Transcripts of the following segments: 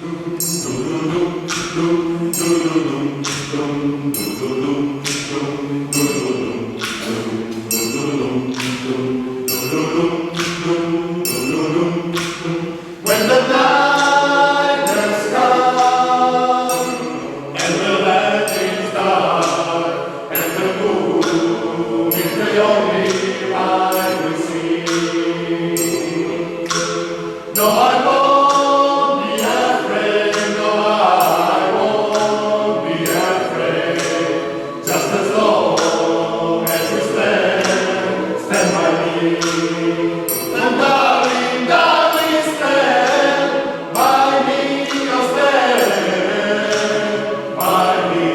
When the night has come and the land is dark and the moon is the only light we see, no, I won't be afraid, no, I won't be afraid, just as long as you stand by me. And darling, darling, stand by me, oh stand by me,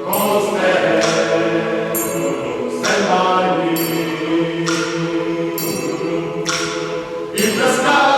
oh stand by me. If the sky